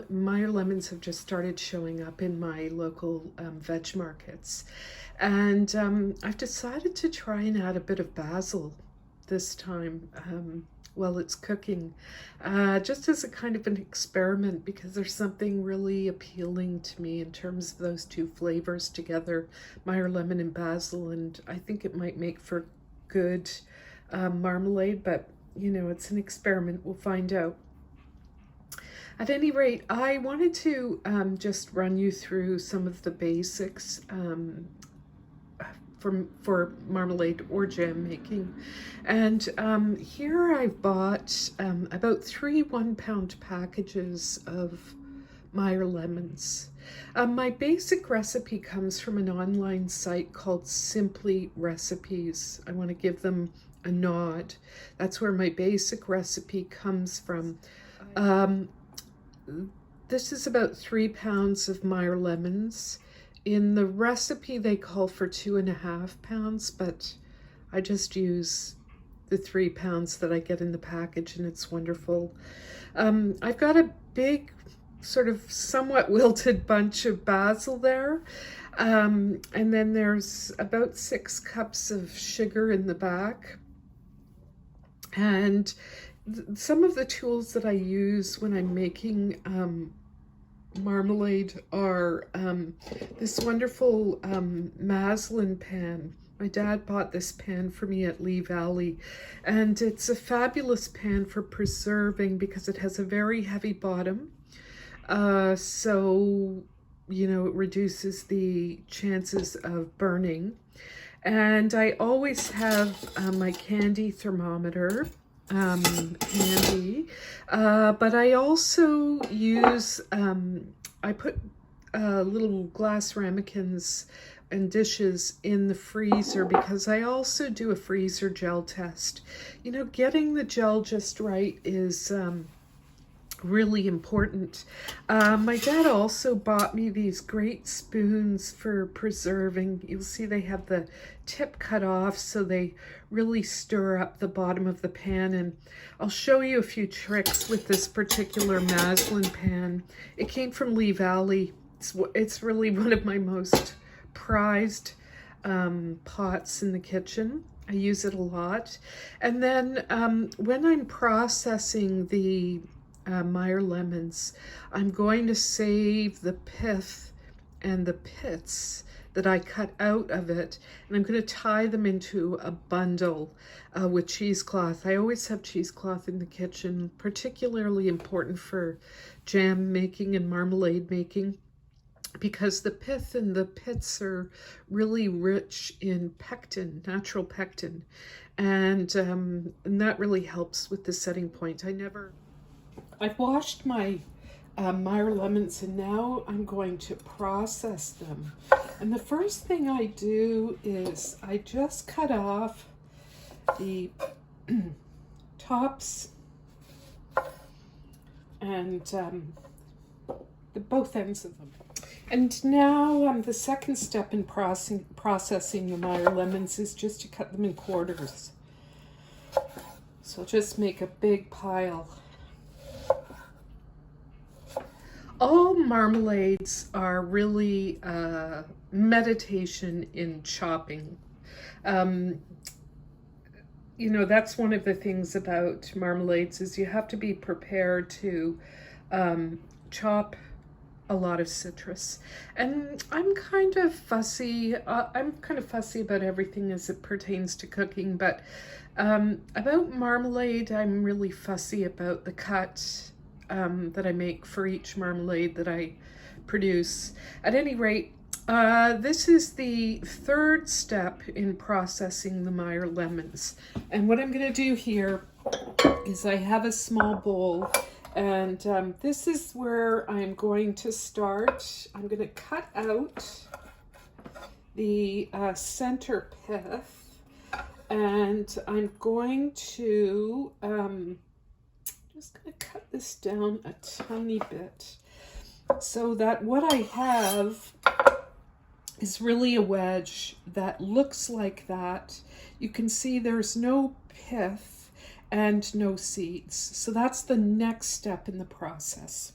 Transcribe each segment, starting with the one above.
Meyer lemons have just started showing up in my local veg markets. And I've decided to try and add a bit of basil this time while it's cooking, just as a kind of an experiment, because there's something really appealing to me in terms of those two flavors together, Meyer lemon and basil, and I think it might make for good marmalade, but you know, it's an experiment. We'll find out. At any rate, I wanted to just run you through some of the basics for marmalade or jam making. And here I've bought about 3 1-pound packages of Meyer lemons. My basic recipe comes from an online site called Simply Recipes. I want to give them a nod. That's where my basic recipe comes from. This is about 3 pounds of Meyer lemons. In the recipe, they call for 2.5 pounds, but I just use the 3 pounds that I get in the package, and it's wonderful. I've got a big, sort of somewhat wilted bunch of basil there. And then there's about 6 cups of sugar in the back. And some of the tools that I use when I'm making marmalade are this wonderful Maslin pan. My dad bought this pan for me at Lee Valley, and it's a fabulous pan for preserving because it has a very heavy bottom. So, you know, it reduces the chances of burning. And I always have my candy thermometer handy, but I also use, I put little glass ramekins and dishes in the freezer because I also do a freezer gel test. You know, getting the gel just right is really important. My dad also bought me these great spoons for preserving. You'll see they have the tip cut off so they really stir up the bottom of the pan, and I'll show you a few tricks with this particular Maslin pan. It came from Lee Valley. It's really one of my most prized pots in the kitchen. I use it a lot. And then when I'm processing the Meyer lemons, I'm going to save the pith and the pits that I cut out of it, and I'm going to tie them into a bundle with cheesecloth. I always have cheesecloth in the kitchen, particularly important for jam making and marmalade making, because the pith and the pits are really rich in pectin, natural pectin, and that really helps with the setting point. I've washed my Meyer lemons, and now I'm going to process them. And the first thing I do is I just cut off the tops and the both ends of them. And now the second step in processing the Meyer lemons is just to cut them in quarters. So I'll just make a big pile. All marmalades are really meditation in chopping. You know, that's one of the things about marmalades is you have to be prepared to chop a lot of citrus. And I'm kind of fussy. About everything as it pertains to cooking, but about marmalade, I'm really fussy about the cut that I make for each marmalade that I produce. At any rate, this is the third step in processing the Meyer lemons. And what I'm going to do here is I have a small bowl, and this is where I'm going to start. I'm going to cut out the center pith, and I'm going to just going to cut this down a tiny bit so that what I have is really a wedge that looks like that. You can see there's no pith and no seeds. So that's the next step in the process.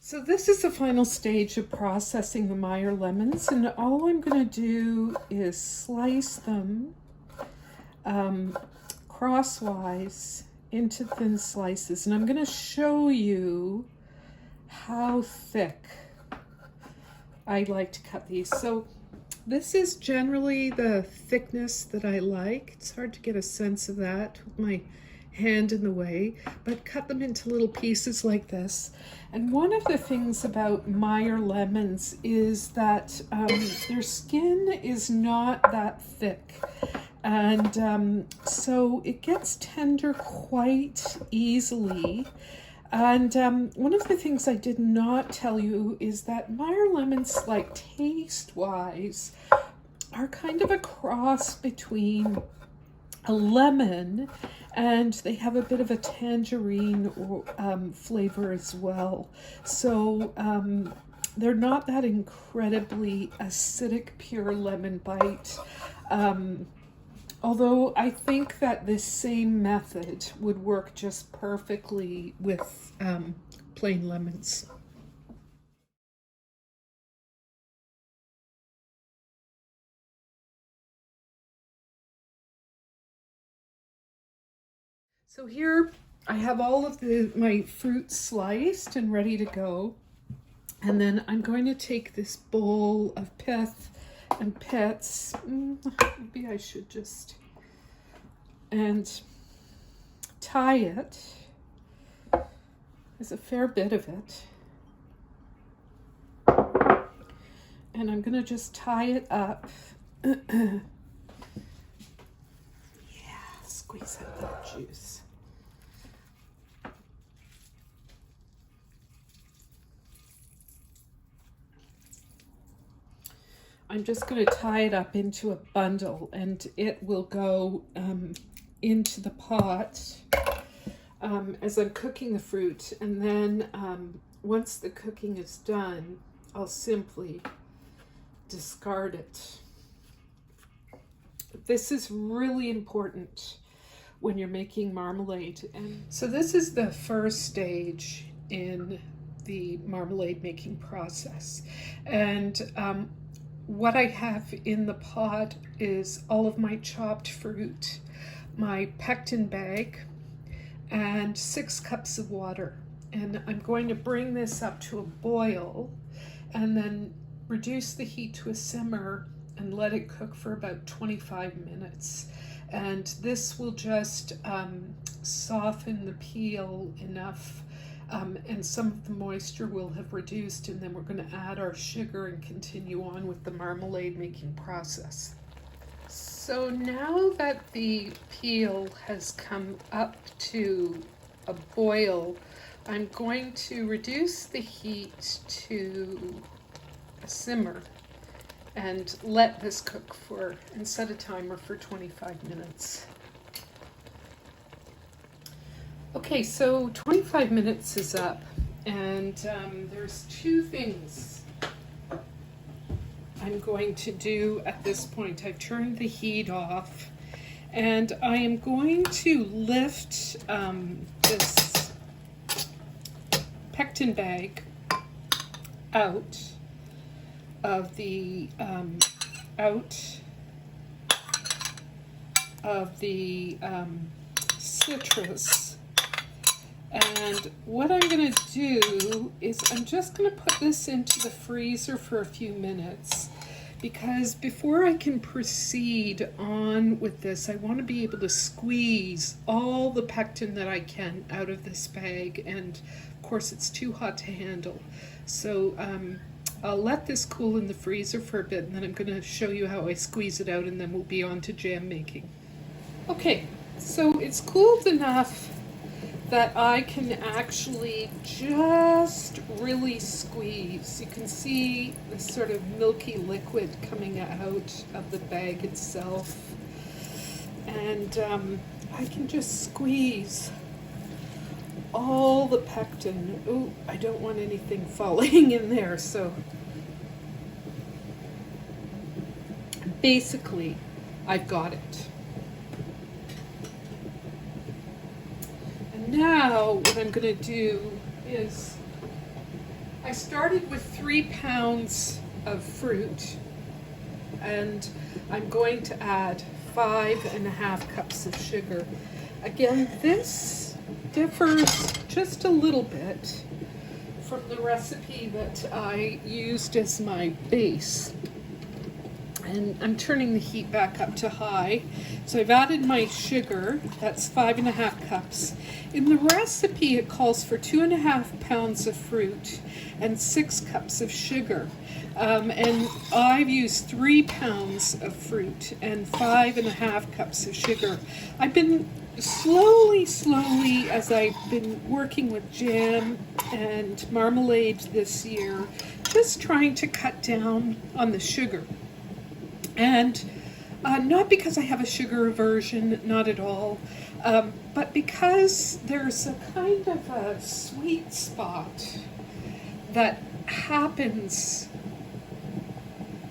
So this is the final stage of processing the Meyer lemons, and all I'm going to do is slice them crosswise into thin slices, and I'm going to show you how thick I like to cut these. So this is generally the thickness that I like. It's hard to get a sense of that with my hand in the way, but cut them into little pieces like this. And one of the things about Meyer lemons is that their skin is not that thick, and so it gets tender quite easily. And one of the things I did not tell you is that Meyer lemons, like taste-wise, are kind of a cross between a lemon, and they have a bit of a tangerine flavor as well. So they're not that incredibly acidic pure lemon bite. Although I think that this same method would work just perfectly with plain lemons. So here I have all of my fruit sliced and ready to go. And then I'm going to take this bowl of pith and pits. Maybe I should just, and tie it. There's a fair bit of it. And I'm going to just tie it up. Yeah, squeeze out that juice. I'm just going to tie it up into a bundle, and it will go into the pot as I'm cooking the fruit. And then once the cooking is done, I'll simply discard it. This is really important when you're making marmalade. And so this is the first stage in the marmalade making process. And what I have in the pot is all of my chopped fruit, my pectin bag, and 6 cups of water. And I'm going to bring this up to a boil and then reduce the heat to a simmer and let it cook for about 25 minutes. And this will just soften the peel enough, and some of the moisture will have reduced, and then we're going to add our sugar and continue on with the marmalade making process. So now that the peel has come up to a boil, I'm going to reduce the heat to a simmer and let this cook for, and set a timer for 25 minutes. Okay, so 25 minutes is up, and there's 2 things I'm going to do at this point. I've turned the heat off, and I am going to lift this pectin bag out of the citrus. And what I'm going to do is I'm just going to put this into the freezer for a few minutes, because before I can proceed on with this, I want to be able to squeeze all the pectin that I can out of this bag, and of course it's too hot to handle. So I'll let this cool in the freezer for a bit, and then I'm going to show you how I squeeze it out, and then we'll be on to jam making. Okay, so it's cooled enough that I can actually just really squeeze. You can see the sort of milky liquid coming out of the bag itself. And I can just squeeze all the pectin. Oh, I don't want anything falling in there. So basically, I've got it. Now what I'm going to do is I started with 3 pounds of fruit, and I'm going to add 5.5 cups of sugar. Again, this differs just a little bit from the recipe that I used as my base. And I'm turning the heat back up to high. So I've added my sugar, that's 5.5 cups. In the recipe, it calls for 2.5 pounds of fruit and 6 cups of sugar. And I've used 3 pounds of fruit and 5.5 cups of sugar. I've been slowly, as I've been working with jam and marmalade this year, just trying to cut down on the sugar. And not because I have a sugar aversion, not at all, but because there's a kind of a sweet spot that happens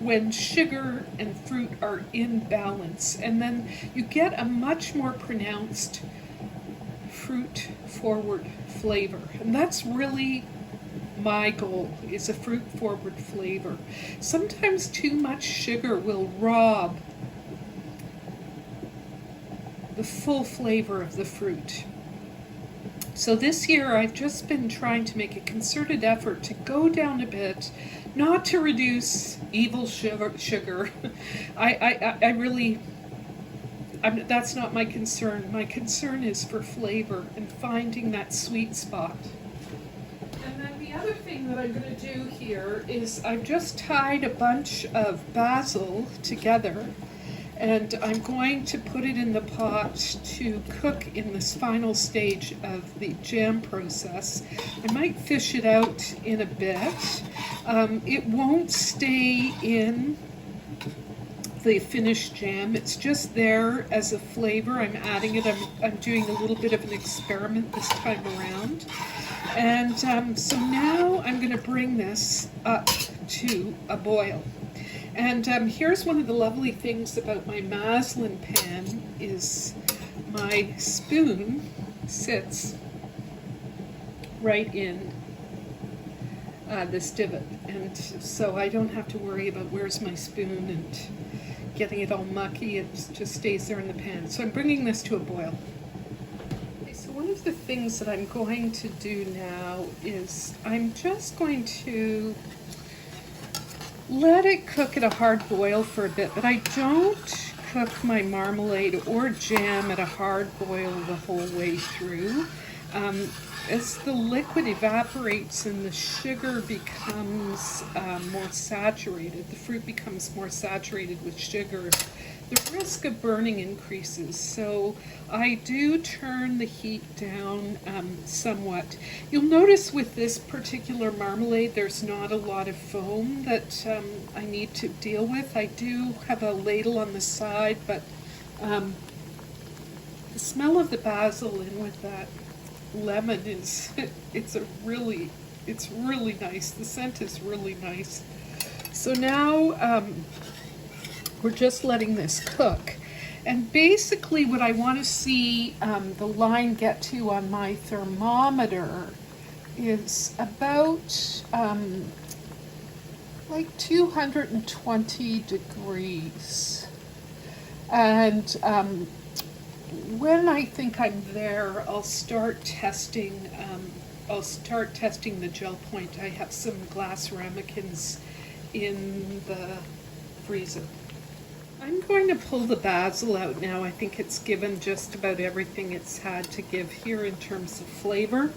when sugar and fruit are in balance, and then you get a much more pronounced fruit forward flavor. And that's really my goal, is a fruit forward flavor. Sometimes too much sugar will rob the full flavor of the fruit. So this year I've just been trying to make a concerted effort to go down a bit, not to reduce evil sugar. That's not my concern. My concern is for flavor and finding that sweet spot. And then the other thing that I'm going to do here is I've just tied a bunch of basil together, and I'm going to put it in the pot to cook in this final stage of the jam process. I might fish it out in a bit. It won't stay in the finished jam. It's just there as a flavor. I'm adding it. I'm doing a little bit of an experiment this time around. And so now I'm going to bring this up to a boil. And here's one of the lovely things about my muslin pan is my spoon sits right in this divot, and so I don't have to worry about where's my spoon and getting it all mucky. It just stays there in the pan. So I'm bringing this to a boil. Okay, so one of the things that I'm going to do now is I'm just going to let it cook at a hard boil for a bit, but I don't cook my marmalade or jam at a hard boil the whole way through. As the liquid evaporates and the sugar becomes more saturated, the fruit becomes more saturated with sugar, the risk of burning increases. So I do turn the heat down somewhat. You'll notice with this particular marmalade there's not a lot of foam that I need to deal with. I do have a ladle on the side, but the smell of the basil in with that lemon is it's really nice. The scent is really nice. So now we're just letting this cook, and basically what I want to see the line get to on my thermometer is about like 220 degrees, and when I think I'm there, I'll start testing the gel point. I have some glass ramekins in the freezer. I'm going to pull the basil out now. I think it's given just about everything it's had to give here in terms of flavor.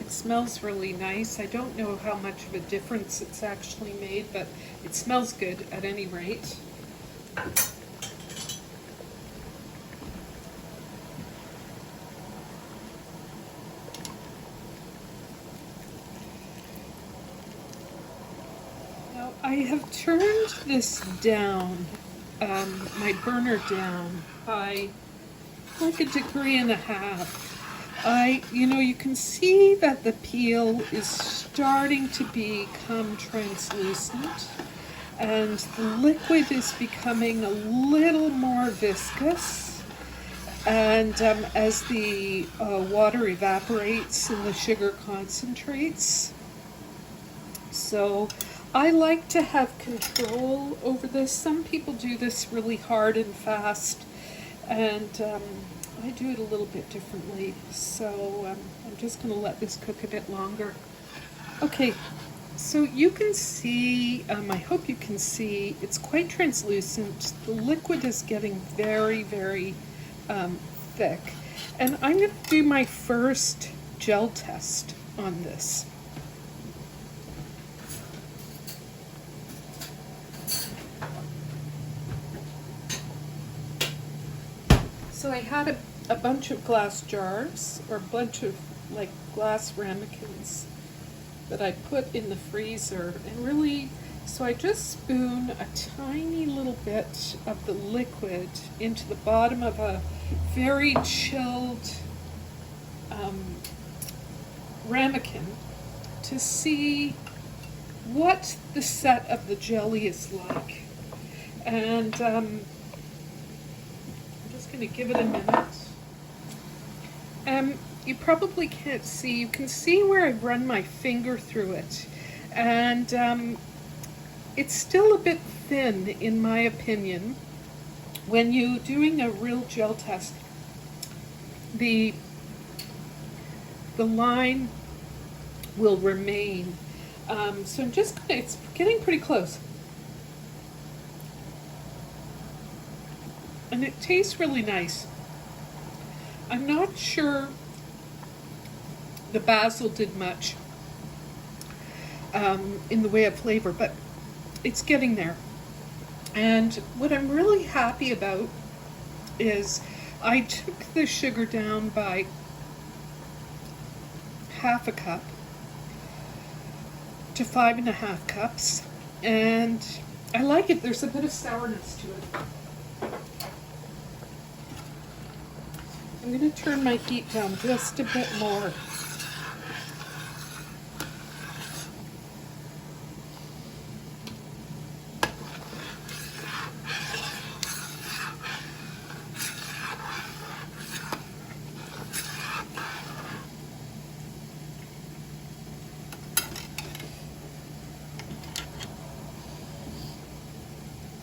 It smells really nice. I don't know how much of a difference it's actually made, but it smells good at any rate. I have turned this down, my burner down, by like 1.5 degrees. You can see that the peel is starting to become translucent, and the liquid is becoming a little more viscous. And as the water evaporates and the sugar concentrates, So I like to have control over this. Some people do this really hard and fast, and I do it a little bit differently. So I'm just going to let this cook a bit longer. Okay, so you can see, I hope you can see, it's quite translucent. The liquid is getting very, very thick. And I'm going to do my first gel test on this. So I had a bunch of glass jars, or a bunch of like glass ramekins that I put in the freezer, and really, so I just spoon a tiny little bit of the liquid into the bottom of a very chilled ramekin to see what the set of the jelly is like. And I'm just going to give it a minute. You probably can't see. You can see where I've run my finger through it. And it's still a bit thin, in my opinion. When you're doing a real gel test, the line will remain. So I'm just gonna, it's getting pretty close. And it tastes really nice. I'm not sure the basil did much in the way of flavor, but it's getting there. And what I'm really happy about is I took the sugar down by half a cup to 5.5 cups, and I like it. There's a bit of sourness to it. I'm going to turn my heat down just a bit more.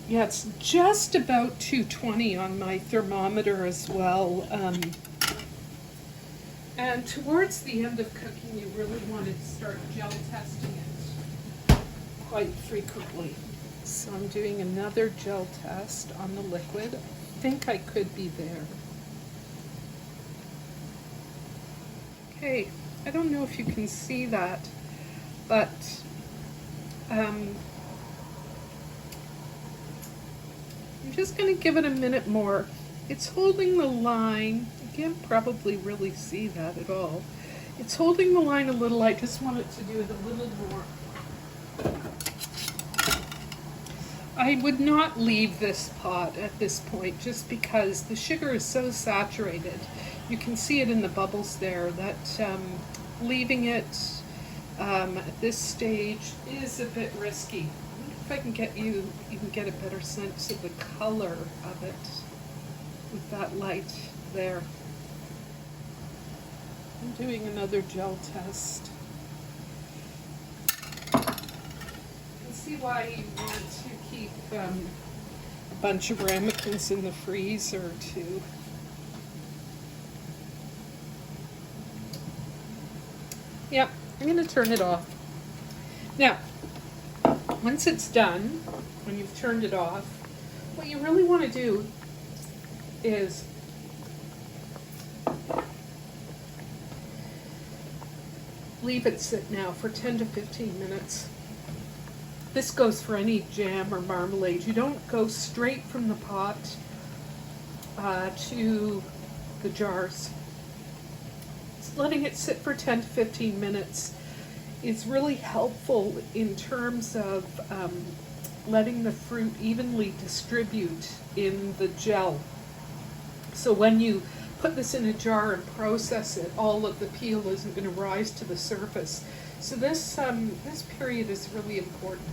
Yeah, it's just about 220 on my thermometer as well. And towards the end of cooking, you really want to start gel testing it quite frequently. So I'm doing another gel test on the liquid. I think I could be there. Okay, I don't know if you can see that, but I'm just going to give it a minute more. It's holding the line. You can't probably really see that at all. It's holding the line a little. I just want it to do it a little more. I would not leave this pot at this point just because the sugar is so saturated. You can see it in the bubbles there that leaving it at this stage is a bit risky. If I can get you can get a better sense of the color of it with that light there. I'm doing another gel test. You can see why you want to keep a bunch of ramekins in the freezer too. Yep, I'm going to turn it off. Now, once it's done, when you've turned it off, what you really want to do is leave it sit now for 10 to 15 minutes. This goes for any jam or marmalade. You don't go straight from the pot to the jars. Letting it sit for 10 to 15 minutes is really helpful in terms of letting the fruit evenly distribute in the gel. So when you put this in a jar and process it, all of the peel isn't going to rise to the surface. So this period is really important.